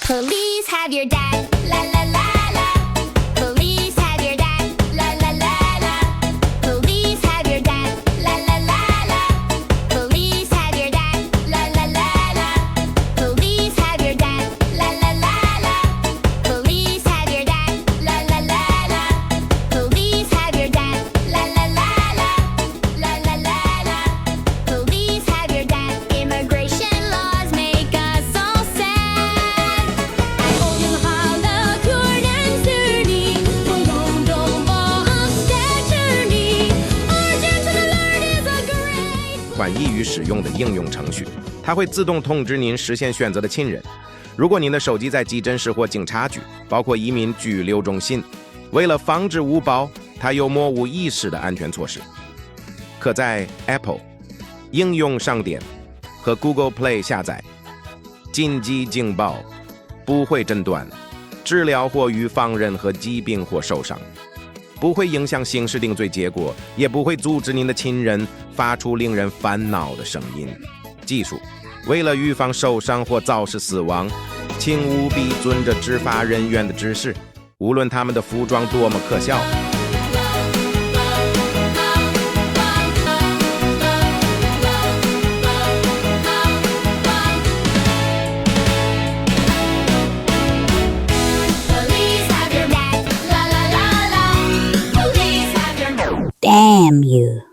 Police have your dad, la la la la. Police have your dad, la la la la. Police have your dad, la la la la. Police have your dad, la la la la. Police have your dad, la la la la. Police have your dad, la la la la. Police have your dad, la la la la. La la la la. Police have your dad. Immigration laws make us all sad.款易于使用的应用程序，它会自动通知您实现选择的亲人。如果您的手机在急诊室或警察局，包括移民拘留中心，为了防止误报，它有模糊意识的安全措施。可在 Apple 应用商店和 Google Play 下载。紧急警报，不会诊断、治疗或预防任何疾病或受伤，不会影响刑事定罪结果，也不会阻止您的亲人发出令人烦恼的声音。技术：为了预防受伤或肇事死亡，请务必遵着执法人员的指示，无论他们的服装多么可笑。Damn you.